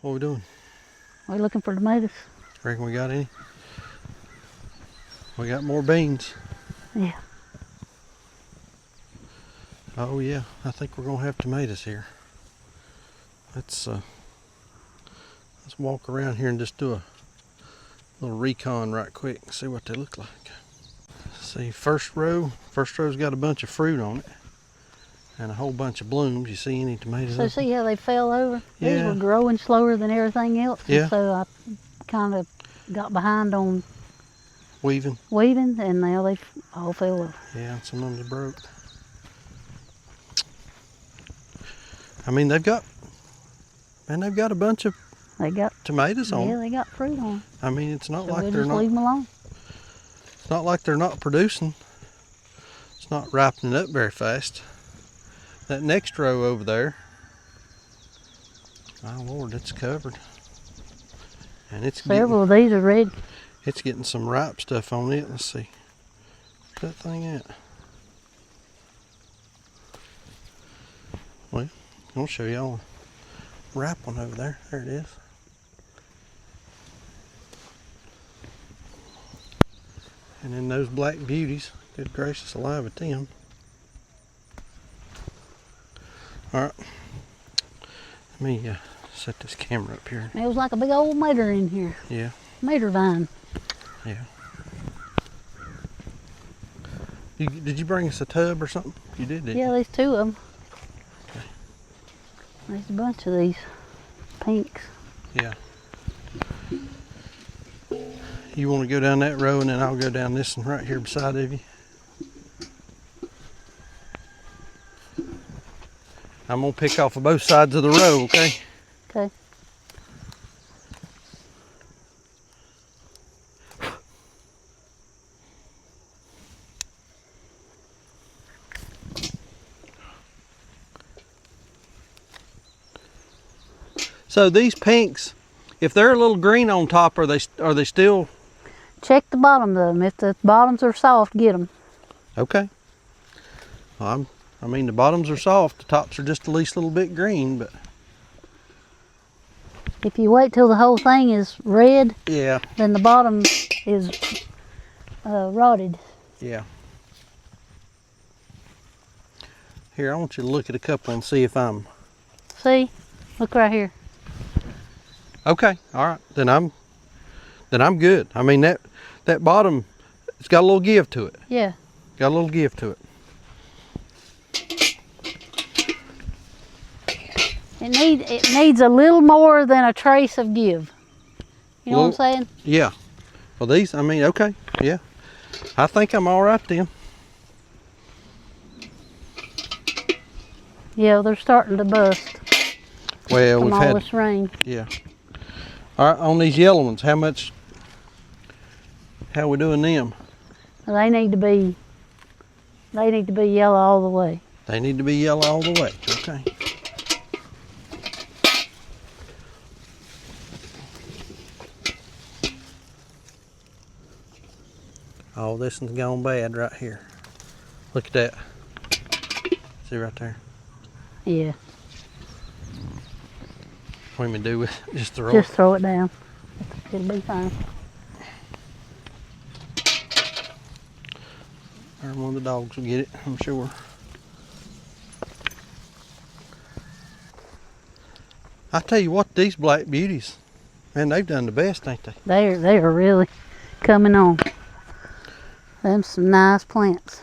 What are we doing? We're looking for tomatoes. Reckon we got any? We got more beans. Yeah. Oh yeah, I think we're gonna have tomatoes here. Let's walk around here and just do a little recon right quick and see what they look like. See, first row's got a bunch of fruit on it and a whole bunch of blooms. You see any tomatoes? So see how they fell over? Yeah. These were growing slower than everything else. Yeah. And so I kind of got behind on Weaving. and now they all fell over. Yeah, some of them are broke. I mean, they've got a bunch of tomatoes on. Yeah, they got fruit on. I mean, it's not So like we'll they're just not. leave them alone. It's not like they're not producing. It's not ripening up very fast. That next row over there, my Lord, it's covered. And it's Several of these are red. It's getting some ripe stuff on it. Let's see. Where's that thing at? Well, I'll show y'all a ripe one over there. There it is. And then those black beauties. Good gracious alive at them. Alright. Let me set this camera up here. It was like a big old mater in here. Yeah. Mater vine. Yeah. Did you bring us a tub or something? You did, didn't you? Yeah, there's two of them. Okay. There's a bunch of these pinks. Yeah. You want to go down that row and then I'll go down this one right here beside of you. I'm going to pick off of both sides of the row, okay? Okay. So these pinks, if they're a little green on top, are they still? Check the bottoms of them. If the bottoms are soft, get them. Okay. I mean, the bottoms are soft, the tops are just the least little bit green, but. If you wait till the whole thing is red, Yeah. then the bottom is rotted. Yeah. Here, I want you to look at a couple and see if I'm. See? Look right here. Okay, all right. Then I'm good. I mean, that bottom, it's got a little give to it. Yeah. Got a little give to it. It needs a little more than a trace of give. You know what I'm saying? Yeah. Well, these, I mean, okay. Yeah. I think I'm all right then. Yeah, they're starting to bust. Well, from we've all had this rain. Yeah. All right, on these yellow ones, how we doing them? They need to be yellow all the way. They need to be yellow all the way. Okay. Oh, this one's gone bad right here. Look at that. See right there? Yeah. What do you do with it? Just throw it? Just throw it down. It'll be fine. Or one of the dogs will get it, I'm sure. I tell you what, these black beauties, man, they've done the best, ain't they? They are really coming on. Them some nice plants.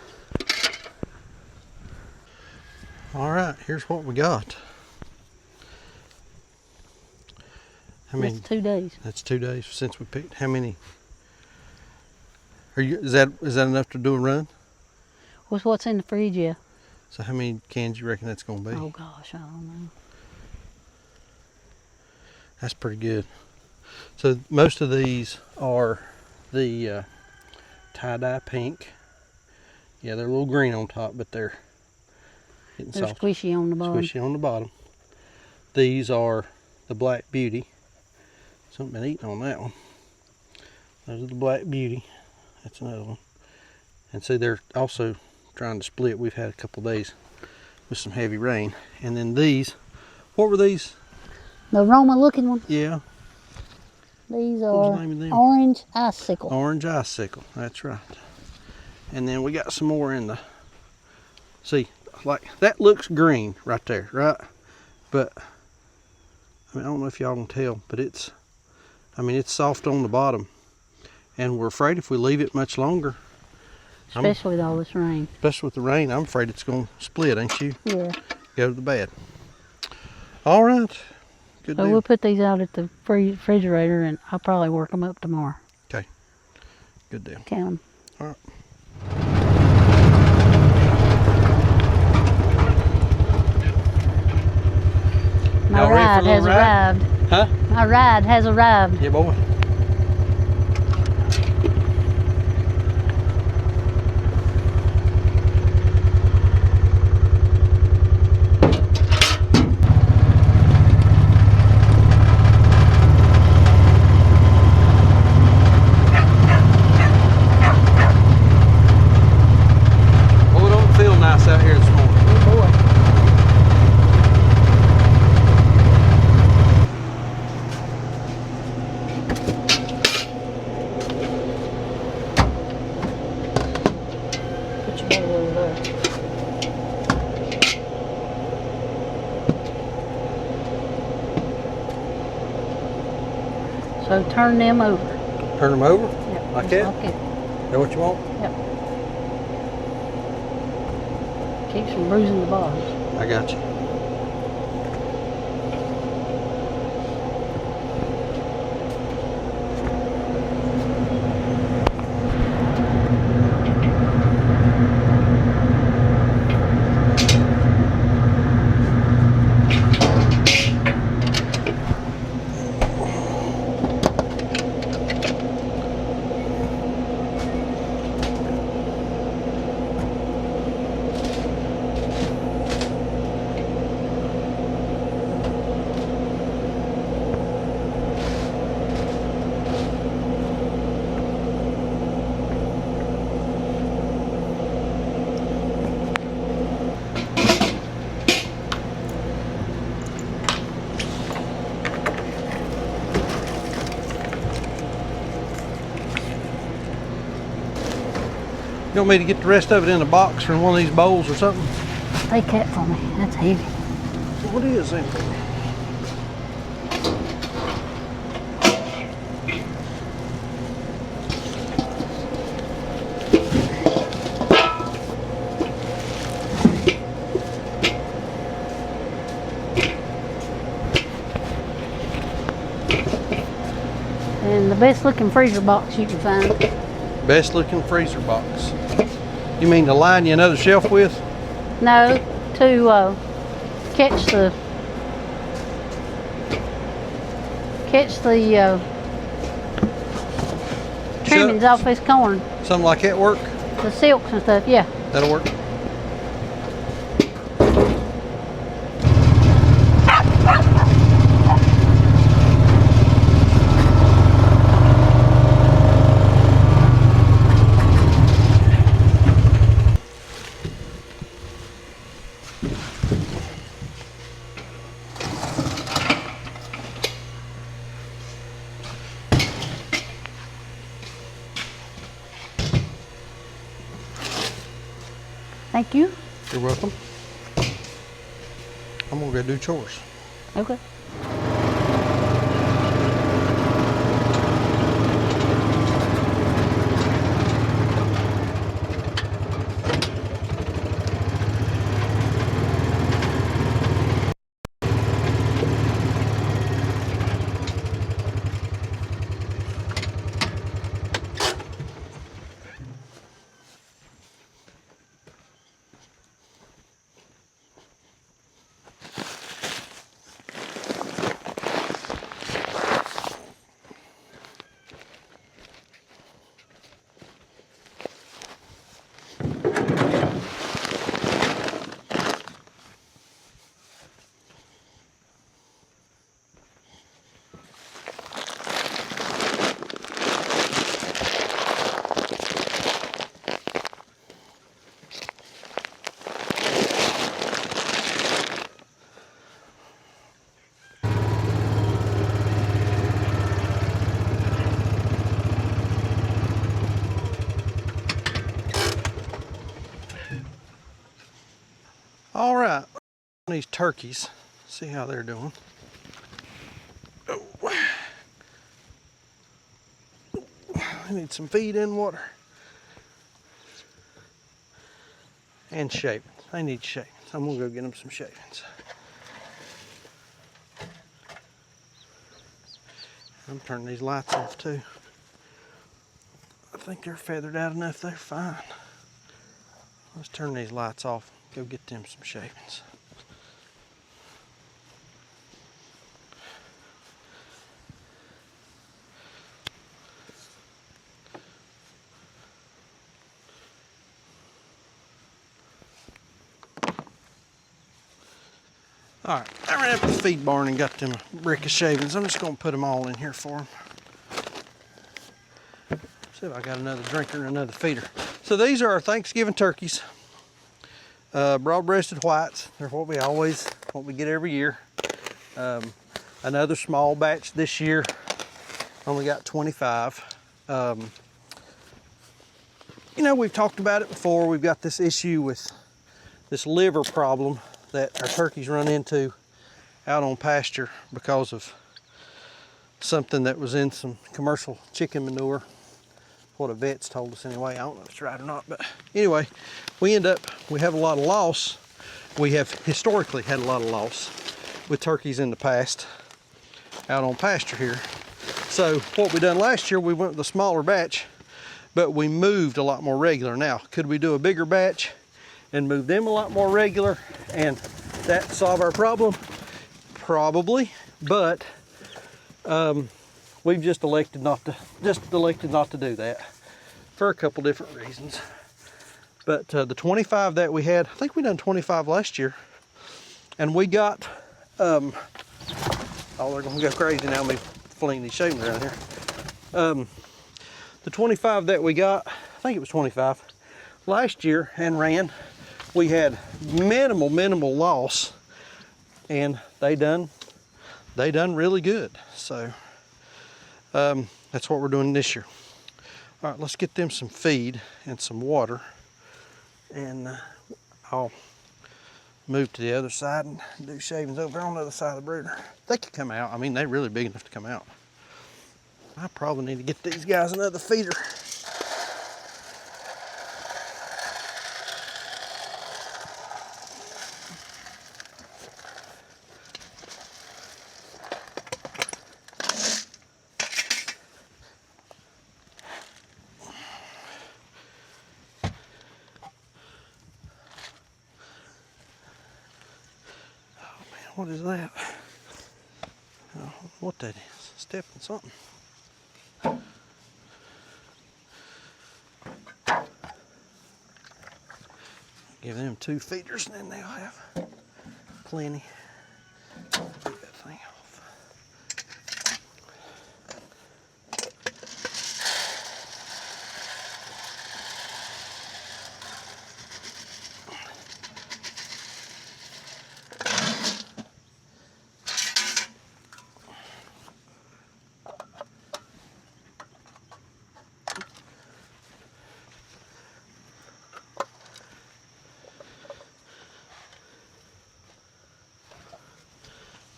All right, here's what we got. That's 2 days. That's 2 days since we picked. How many? Is that enough to do a run? What's in the fridge? Yeah. So how many cans you reckon that's gonna be? Oh gosh, I don't know. That's pretty good. So most of these are the tie-dye pink. Yeah, they're a little green on top, but they're getting soft. Squishy on the bottom. Squishy on the bottom. These are the Black Beauty. Something been eating on that one. Those are the Black Beauty. That's another one. And see, they're also trying to split. We've had a couple of days with some heavy rain. And then these, what were these? The aroma looking one. Yeah. These What was are the name of them? orange icicle. Orange icicle. That's right. And then we got some more in the. See, like that looks green right there, right? But I mean, I don't know if y'all can tell, but it's. I mean, it's soft on the bottom, and we're afraid if we leave it much longer. Especially with all this rain. Especially with the rain, I'm afraid it's going to split, ain't you? Yeah. Go to the bad. All right. Good So deal. we'll put these out at the refrigerator, and I'll probably work them up tomorrow. Okay. Good deal. Count them. All right. My Y'all ready for a ride little has ride? arrived. Huh? My ride has arrived. Yeah, boy. Oh, it don't feel nice out here this morning. Oh boy. Put your bowl over there. So turn them over. Turn them over? Yep. Like just that? Like it. Is that what you want? Yep. Keeps from bruising the bottoms. I got you. You want me to get the rest of it in a box or in one of these bowls or something? Take that for me. That's heavy. What is it? And the best looking freezer box you can find. Best looking freezer box. You mean to line you another shelf with? No, to catch the trimmings off this corn, Something like that work? the silks and stuff. Yeah. That'll work. Thank you. You're welcome. I'm gonna go do chores. Okay. All right, these turkeys, see how they're doing. Oh. I need some feed and water. And shavings. I need shavings. I'm gonna go get them some shavings. I'm turning these lights off too. I think they're feathered out enough, they're fine. Let's turn these lights off, go get them some shavings. All right, I ran up to the feed barn and got them brick of shavings. I'm just gonna put them all in here for them. See if I got another drinker and another feeder. So these are our Thanksgiving turkeys. Broad-breasted whites. They're what we get every year. Another small batch this year. Only got 25. You know, we've talked about it before. We've got this issue with this liver problem that our turkeys run into out on pasture because of something that was in some commercial chicken manure. What a vet's told us anyway. I don't know if it's right or not, but anyway, we have a lot of loss. We have historically had a lot of loss with turkeys in the past out on pasture here. So what we done last year, we went with a smaller batch, but we moved a lot more regular. Now, could we do a bigger batch and move them a lot more regular and that solve our problem? Probably, but we've just elected not to do that for a couple different reasons. But the 25 that we had, I think we done 25 last year, and we got oh, they're gonna go crazy now me flinging these shavings around here. The 25 that we got, I think it was 25 last year and ran, we had minimal loss, and they done really good. So that's what we're doing this year. All right, let's get them some feed and some water, and I'll move to the other side and do shavings over on the other side of the brooder. They could come out. I mean, they're really big enough to come out. I probably need to get these guys another feeder. What is that? I don't know what that is. Stepping something. Give them 2 feeders and then they'll have plenty. Take that thing off.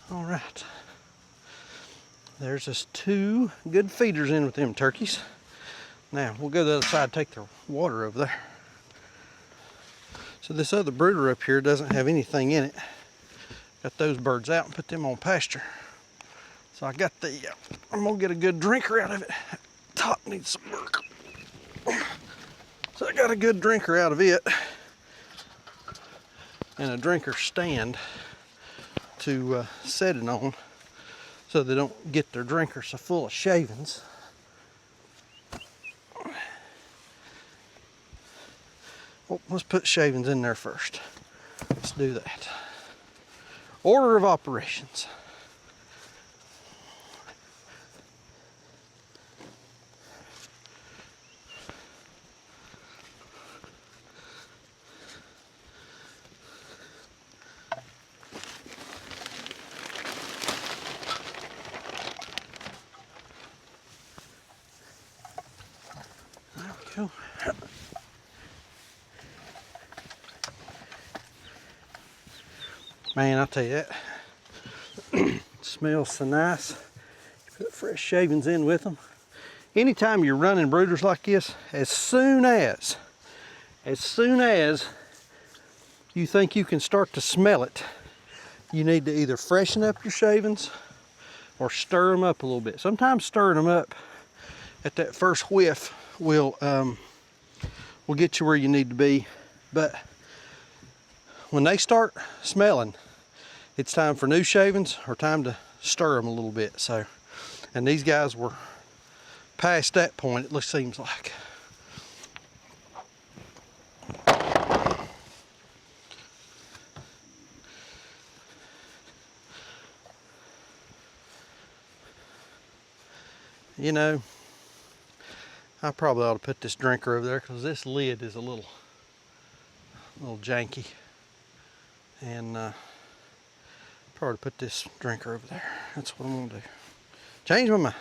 All right, there's just 2 good feeders in with them turkeys. Now we'll go to the other side, take their water over there. So this other brooder up here doesn't have anything in it. Got those birds out and put them on pasture. So I got I'm gonna get a good drinker out of it. Top needs some work. So I got a good drinker out of it and a drinker stand to set it on so they don't get their drinker so full of shavings. Well, let's put shavings in there first. Let's do that. Order of operations. There we go. Man, I'll tell you that. It smells so nice. You put fresh shavings in with them. Anytime you're running brooders like this, as soon as you think you can start to smell it, you need to either freshen up your shavings or stir them up a little bit. Sometimes stirring them up at that first whiff will get you where you need to be. But when they start smelling, it's time for new shavings or time to stir them a little bit. So, and these guys were past that point, it seems like. You know, I probably ought to put this drinker over there because this lid is a little janky. And probably put this drinker over there. That's what I'm gonna do. Change my mind.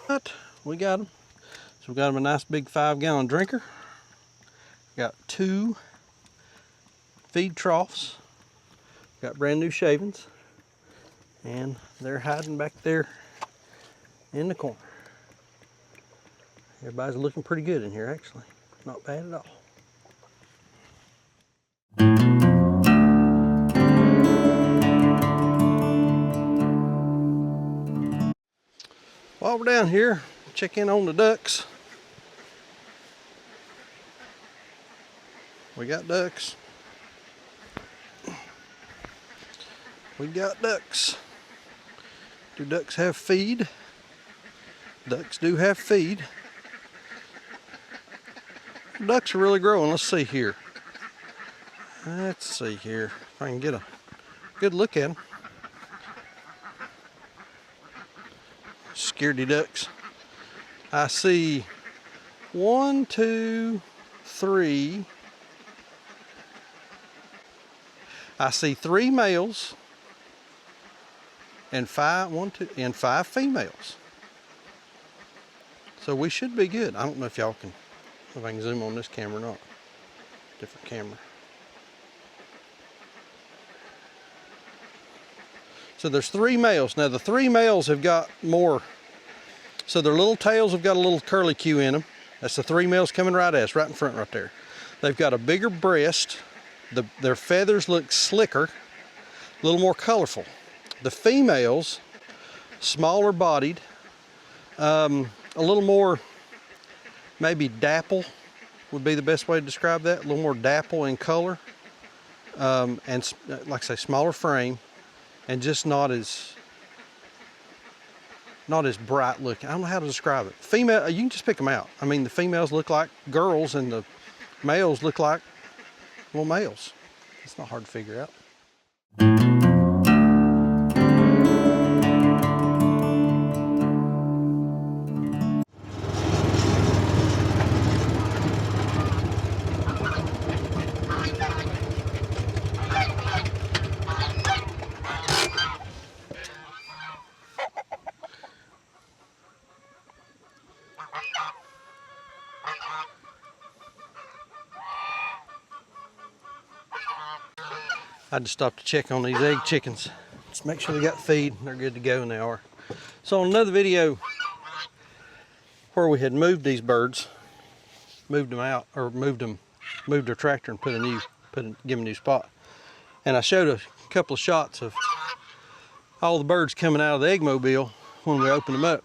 But we got them. So we got them a nice big 5-gallon drinker. Got 2 feed troughs. Got brand new shavings. And they're hiding back there in the corner. Everybody's looking pretty good in here actually. Not bad at all. While we're down here, check in on the ducks. We got ducks. We got ducks. Do ducks have feed? Ducks do have feed. Ducks are really growing. Let's see here. Let's see here if I can get a good look at them. Scaredy ducks. I see 1, 2, 3. I see 3 males and 5 females. So we should be good. I don't know if y'all can, if I can zoom on this camera or not. Different camera. So there's 3 males. Now the 3 males have got more, so their little tails have got a little curly Q in them. That's the 3 males coming right at us, right in front right there. They've got a bigger breast. Their feathers look slicker, a little more colorful. The females, smaller bodied, a little more maybe dapple would be the best way to describe that. A little more dapple in color, and like I say, smaller frame. And just not as bright looking. I don't know how to describe it. Female, you can just pick them out. I mean, the females look like girls and the males look like, well, males. It's not hard to figure out. I just stopped to check on these egg chickens. Just make sure they got feed. They're good to go, and they are. So on another video where we had moved these birds, moved them out, or moved their tractor and give them a new spot. And I showed a couple of shots of all the birds coming out of the egg mobile when we opened them up.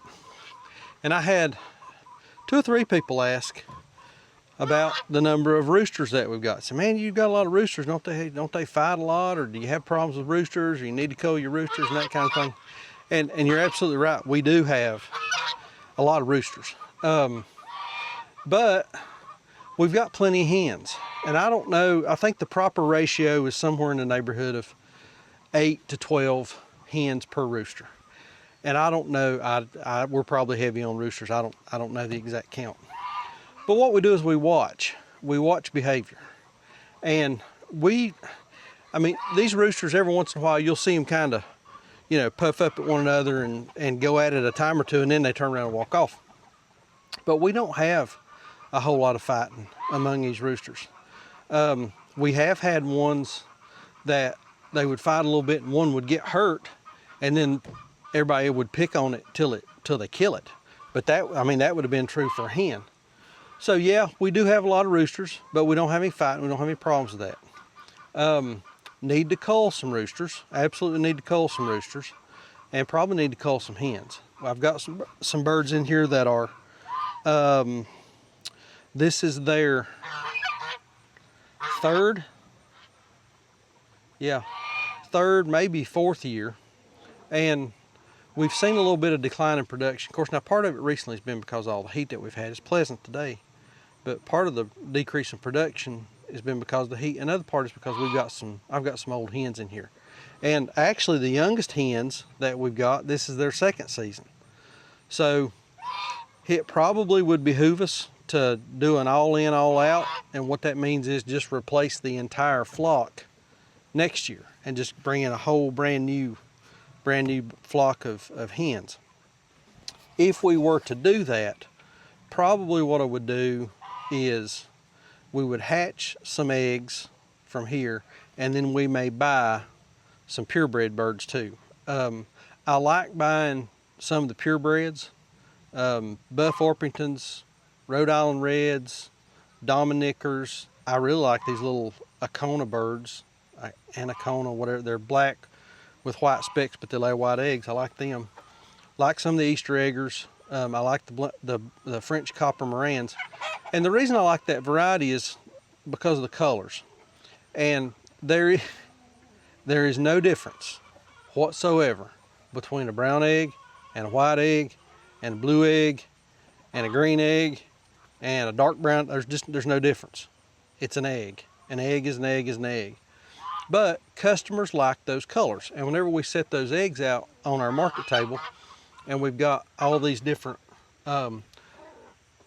And I had 2 or 3 people ask about the number of roosters that we've got. So, man, you've got a lot of roosters, don't they fight a lot, or do you have problems with roosters, or you need to cull your roosters and that kind of thing? And you're absolutely right. We do have a lot of roosters, but we've got plenty of hens. And I don't know, I think the proper ratio is somewhere in the neighborhood of 8 to 12 hens per rooster. And I don't know, we're probably heavy on roosters. I don't know the exact count. But what we do is we watch behavior. And these roosters, every once in a while, you'll see them kind of, puff up at one another and go at it a time or two, and then they turn around and walk off. But we don't have a whole lot of fighting among these roosters. We have had ones that they would fight a little bit and one would get hurt, and then everybody would pick on it till they kill it. But that would have been true for a hen. So yeah, we do have a lot of roosters, but we don't have any fighting. We don't have any problems with that. Need to cull some roosters. Absolutely need to cull some roosters, and probably need to cull some hens. I've got some birds in here that are. This is their third, maybe fourth year, and we've seen a little bit of decline in production. Of course, now part of it recently has been because of all the heat that we've had. It's pleasant today, but part of the decrease in production has been because of the heat. Another part is because I've got some old hens in here. And actually the youngest hens that we've got, this is their second season. So it probably would behoove us to do an all in, all out. And what that means is just replace the entire flock next year and just bring in a whole brand new flock of hens. If we were to do that, probably what I would do is we would hatch some eggs from here, and then we may buy some purebred birds too. I like buying some of the purebreds, Buff Orpingtons, Rhode Island Reds, Dominickers. I really like these little Acona birds, Anacona, whatever. They're black with white specks, but they lay white eggs. I like them. Like some of the Easter eggers. I like the French copper Morans. And the reason I like that variety is because of the colors. And there is no difference whatsoever between a brown egg and a white egg and a blue egg and a green egg and a dark brown. There's no difference. It's an egg. An egg is an egg is an egg. But customers like those colors. And whenever we set those eggs out on our market table, and we've got all these different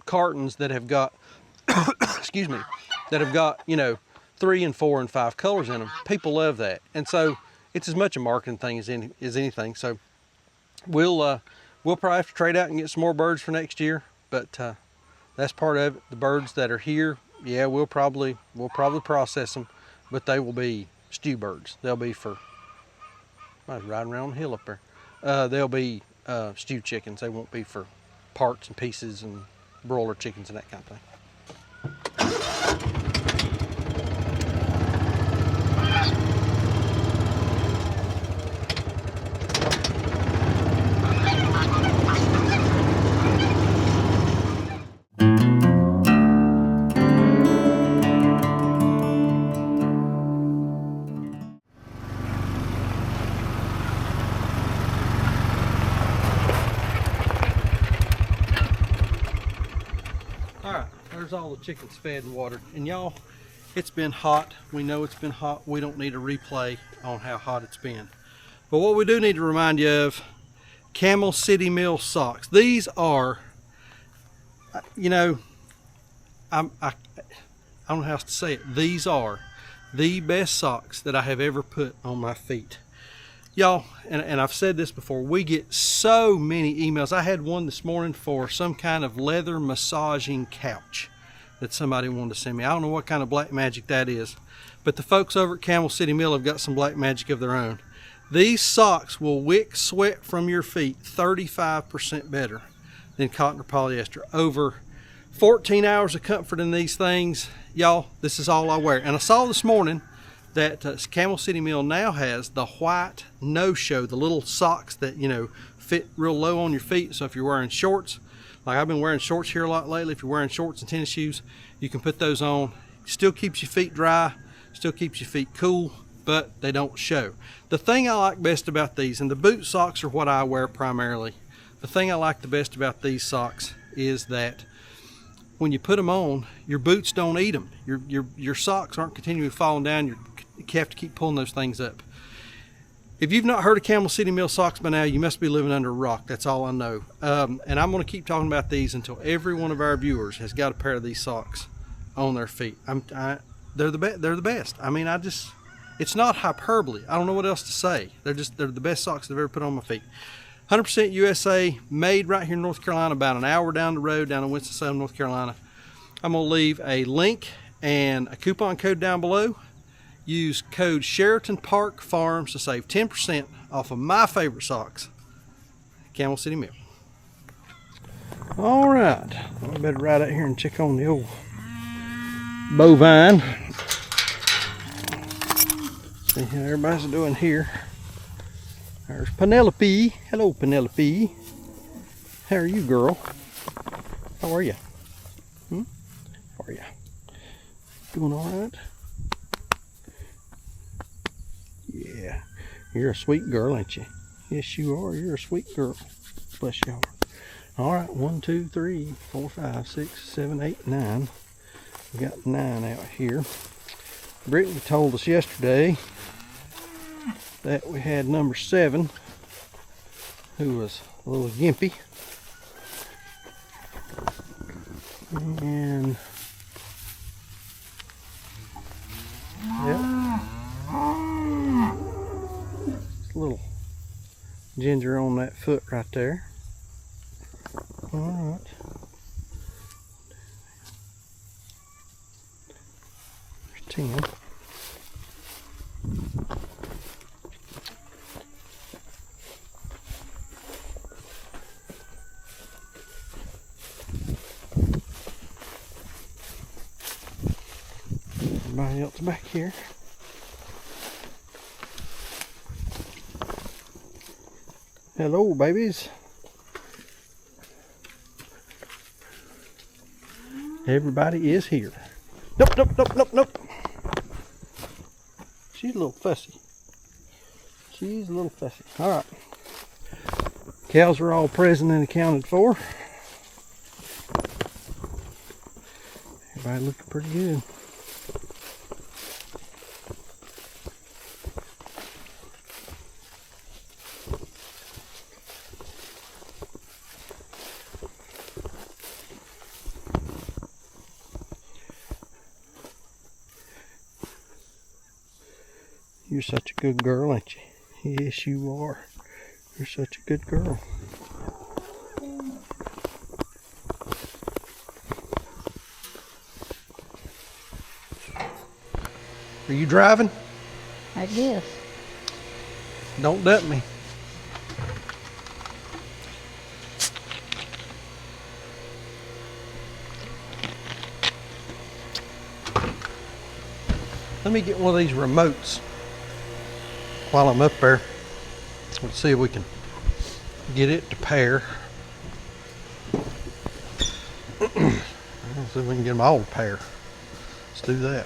cartons that have got, excuse me, that have got, 3 and 4 and 5 colors in them. People love that. And so it's as much a marketing thing as anything. So we'll probably have to trade out and get some more birds for next year, but that's part of it. The birds that are here, yeah, we'll probably process them, but they will be stew birds. They'll be for, I was riding around the hill up there. They'll be stewed chickens. They won't be for parts and pieces and broiler chickens and that kind of thing. There's all the chickens fed and watered. And y'all, it's been hot. We know it's been hot. We don't need a replay on how hot it's been. But what we do need to remind you of, Camel City Mill socks. These are, I don't know how else to say it. These are the best socks that I have ever put on my feet. Y'all, and I've said this before, we get so many emails. I had one this morning for some kind of leather massaging couch that somebody wanted to send me. I don't know what kind of black magic that is, but the folks over at Camel City Mill have got some black magic of their own. These socks will wick sweat from your feet 35% better than cotton or polyester. Over 14 hours of comfort in these things. Y'all, this is all I wear. And I saw this morning that Camel City Mill now has the white no-show, the little socks that, fit real low on your feet. So if you're wearing shorts, like I've been wearing shorts here a lot lately, if you're wearing shorts and tennis shoes, you can put those on. Still keeps your feet dry, still keeps your feet cool, but they don't show. The thing I like best about these, and the boot socks are what I wear primarily, the thing I like the best about these socks is that when you put them on, your boots don't eat them. Your socks aren't continually falling down. You have to keep pulling those things up. If you've not heard of Camel City Mill socks by now, you must be living under a rock. That's all I know. And I'm going to keep talking about these until every one of our viewers has got a pair of these socks on their feet. They're the best. I mean, it's not hyperbole. I don't know what else to say. They're the best socks I've ever put on my feet. 100% USA, made right here in North Carolina, about an hour down the road, down in Winston-Salem, North Carolina. I'm going to leave a link and a coupon code down below. Use code Sheraton Park Farms to save 10% off of my favorite socks, Camel City Mill. All right, I better ride out here and check on the old bovine. See how everybody's doing here. There's Penelope. Hello, Penelope. How are you, girl? How are you? How are you? Doing all right? Yeah, you're a sweet girl, ain't you? Yes, you are. You're a sweet girl. Bless your heart. All right, 1, 2, 3, 4, 5, 6, 7, 8, 9. We got 9 out here. Brittany told us yesterday that we had number 7, who was a little gimpy. And yep. Little ginger on that foot right there. All right. There's 10. Everybody else back here. Hello, babies. Everybody is here. Nope, nope, nope, nope, nope. She's a little fussy. She's a little fussy. All right. Cows are all present and accounted for. Everybody looking pretty good. You're such a good girl, ain't you? Yes, you are. You're such a good girl. Are you driving? I guess. Don't dump me. Let me get one of these remotes while I'm up there. Let's see if we can get it to pair. Let's see if we can get them all to pair. Let's do that.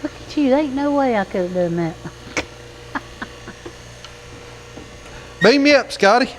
Look at you. There ain't no way I could have done that. Beam me up, Scotty.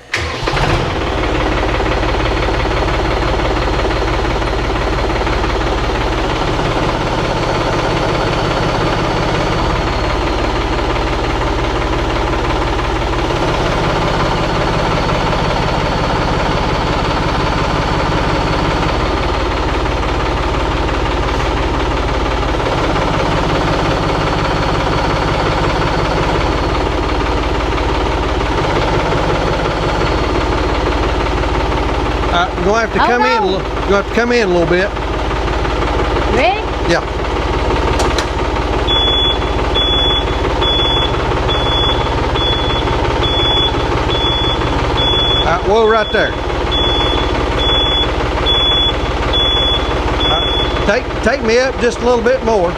You're gonna have to come in. You're gonna have to come in a little bit. Ready? Yeah. Whoa, right there. Take me up just a little bit more.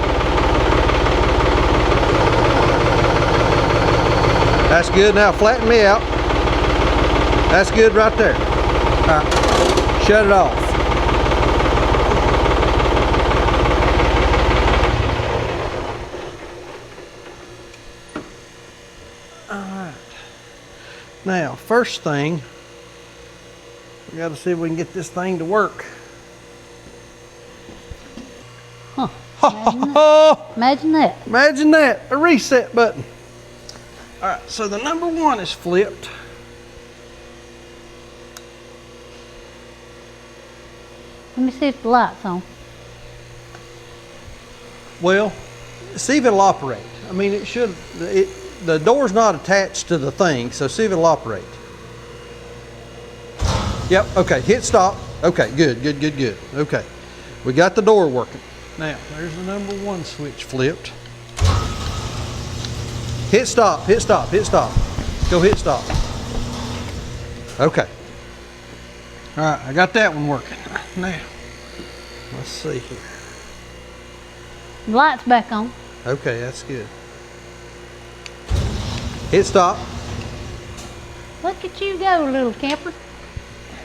That's good. Now flatten me out. That's good right there. All right. Shut it off. All right. first thing, we got to see if we can get this thing to work. Huh. Imagine that. Imagine that. A reset button. All right, so the number 1 is flipped. Let me see if the light's on. Well, see if it'll operate. I mean, it should. The door's not attached to the thing, so see if it'll operate. Yep, okay, hit stop. Okay, good. Okay, we got the door working. Now, there's the number 1 switch flipped. Hit stop. Go hit stop. Okay. All right, I got that one working. Now, let's see here. The light's back on. Okay, that's good. Hit stop. Look at you go, little camper.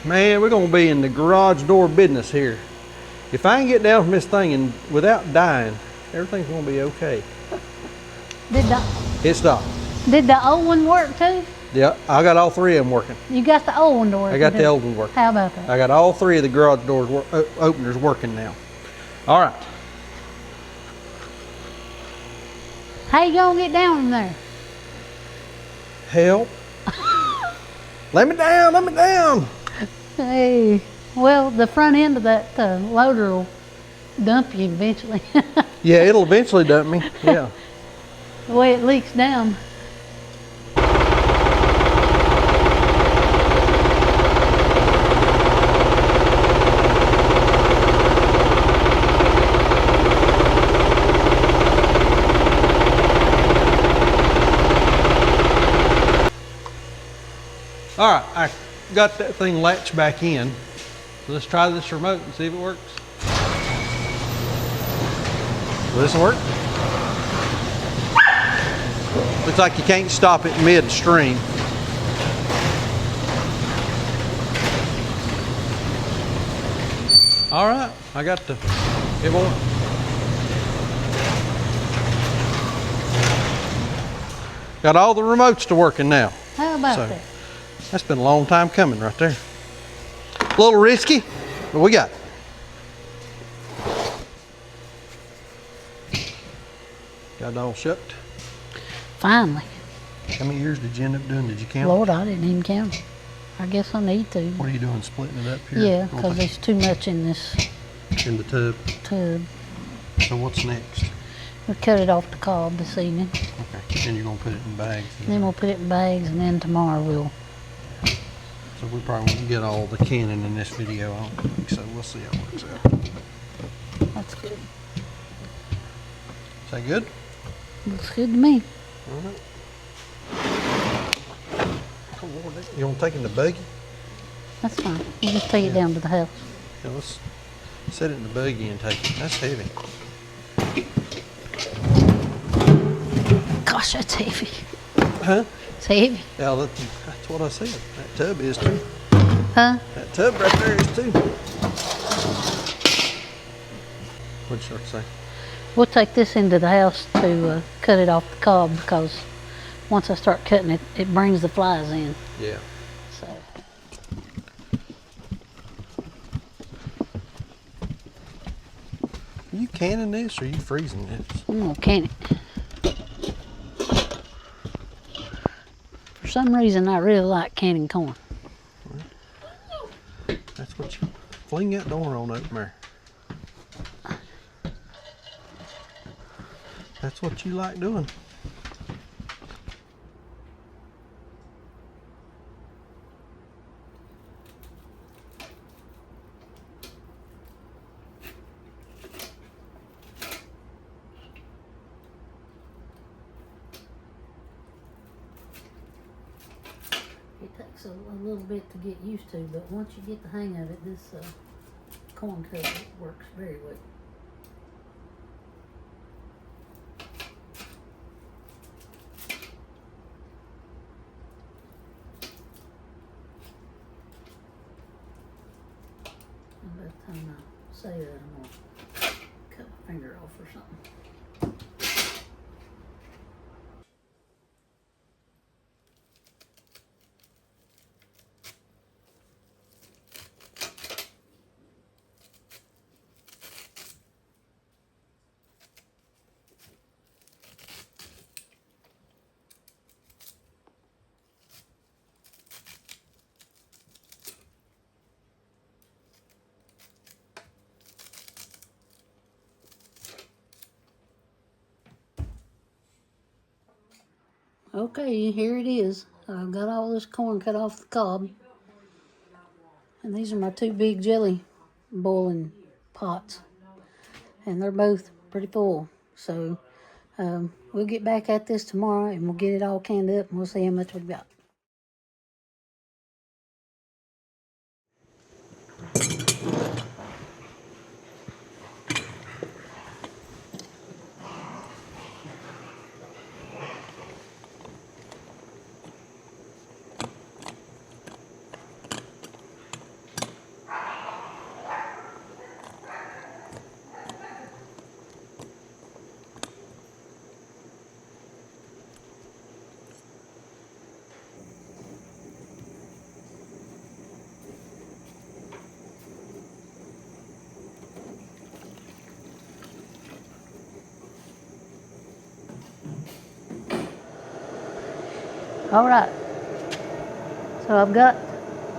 Man, we're gonna be in the garage door business here. If I can get down from this thing and without dying, everything's gonna be okay. Hit stop. Did the old one work too? Yeah, I got all 3 of them working. You got the old one to work. I got the old one working. How about that? I got all 3 of the garage doors openers working now. All right. How you gonna get down from there? Help. Let me down. Hey, well, the front end of that loader will dump you eventually. Yeah, it'll eventually dump me. Yeah. The way it leaks down. All right, I got that thing latched back in. So let's try this remote and see if it works. Will this work? Looks like you can't stop it midstream. All right, I got the, it won't. Got all the remotes to working now. How about that? That's been a long time coming right there. A little risky, but we got it. Got it all shut. Finally. How many years did you end up doing? Did you count? Lord, I didn't even count it. I guess I need to. What are you doing, splitting it up here? Yeah, because there's too much in this in the tub. So what's next? We'll cut it off the cob this evening. Okay, then you're going to put it in bags. Then we'll put it in bags, and then tomorrow we'll. So we probably won't get all the canning in this video, I don't think, so we'll see how it works out. That's good. Is that good? Looks good to me. All right. You want to take it in the buggy? That's fine. We'll just take it down to the house. Yeah, let's set it in the buggy and take it. That's heavy. Gosh, that's heavy. Huh? It's heavy. Yeah, that's what I said. That tub is too. Huh? That tub right there is too. What'd you start to say? We'll take this into the house to cut it off the cob, because once I start cutting it, it brings the flies in. Yeah. So. Are you canning this or are you freezing this? I'm gonna can it. For some reason, I really like canning corn. That's what you fling that door on open there. That's what you like doing. It takes a little bit to get used to, but once you get the hang of it, this corn cover works very well. And by the time I say that, I'm going to cut my finger off or something. Okay, here it is. I've got all this corn cut off the cob. And these are my two big jelly boiling pots. And they're both pretty full. So we'll get back at this tomorrow and we'll get it all canned up and we'll see how much we've got. All right, so I've got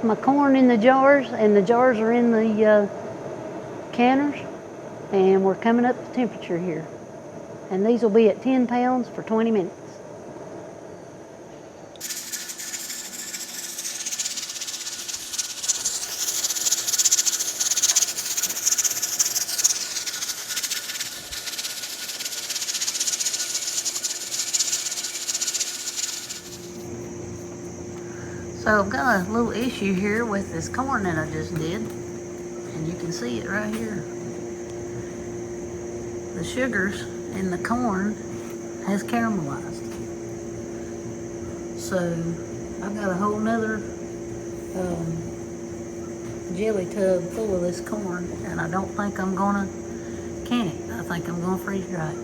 my corn in the jars, and the jars are in the canners, and we're coming up to temperature here. And these will be at 10 pounds for 20 minutes. So I've got a little issue here with this corn that I just did, and you can see it right here. The sugars in the corn has caramelized. So I've got a whole nother jelly tub full of this corn, and I don't think I'm gonna can it. I think I'm gonna freeze dry it.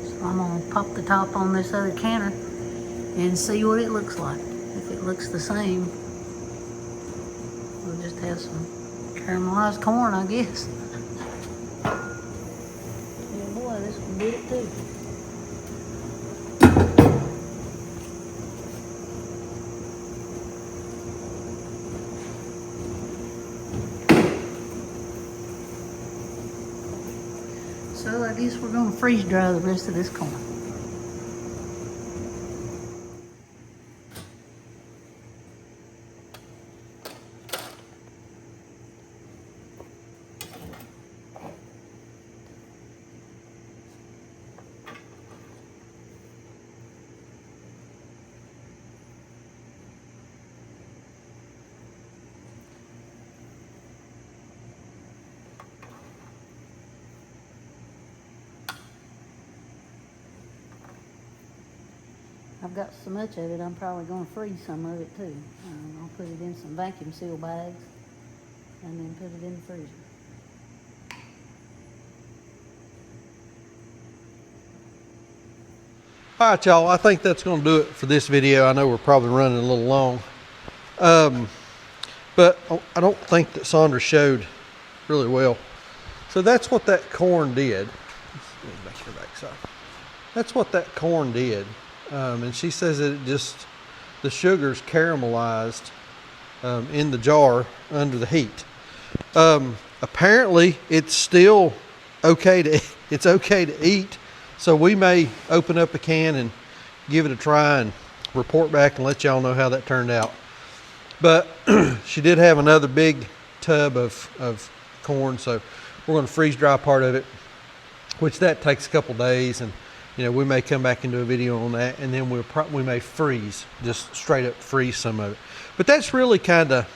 So I'm gonna pop the top on this other canner and see what it looks like. If it looks the same, we'll just have some caramelized corn, I guess. Yeah, boy, this one did it too. So I guess we're gonna freeze dry the rest of this corn. I've got so much of it, I'm probably going to freeze some of it too. I'll put it in some vacuum seal bags and then put it in the freezer. All right, y'all, I think that's going to do it for this video. I know we're probably running a little long. But I don't think that Sandra showed really well. So that's what that corn did. That's what that corn did. And she says that it just, the sugars caramelized in the jar under the heat. Apparently it's still okay to eat. So we may open up a can and give it a try and report back and let y'all know how that turned out. But she did have another big tub of corn, so we're going to freeze dry part of it, which that takes a couple days, and you know, we may come back and do a video on that, and then we may freeze, just straight up freeze some of it. But that's really kind of,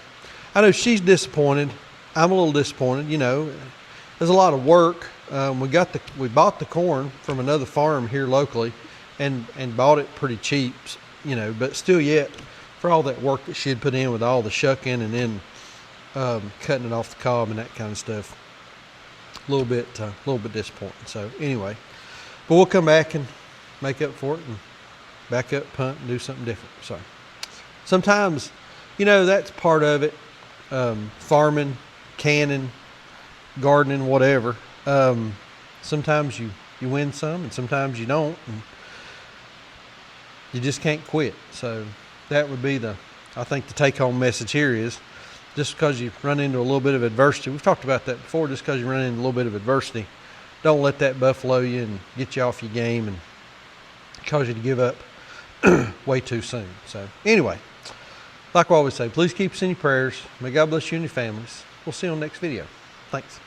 I know she's disappointed. I'm a little disappointed. You know, there's a lot of work. We bought the corn from another farm here locally, and bought it pretty cheap. You know, but still yet, for all that work that she had put in with all the shucking and then cutting it off the cob and that kind of stuff, a little bit disappointing. So anyway. But we'll come back and make up for it and back up, punt, and do something different. So sometimes, you know, that's part of it. Farming, canning, gardening, whatever. Sometimes you win some and sometimes you don't. And you just can't quit. So that would be I think the take-home message here is, just because you run into a little bit of adversity, we've talked about that before, just because you run into a little bit of adversity, don't let that buffalo you and get you off your game and cause you to give up way too soon. So anyway, like I always say, please keep us in your prayers. May God bless you and your families. We'll see you on the next video. Thanks.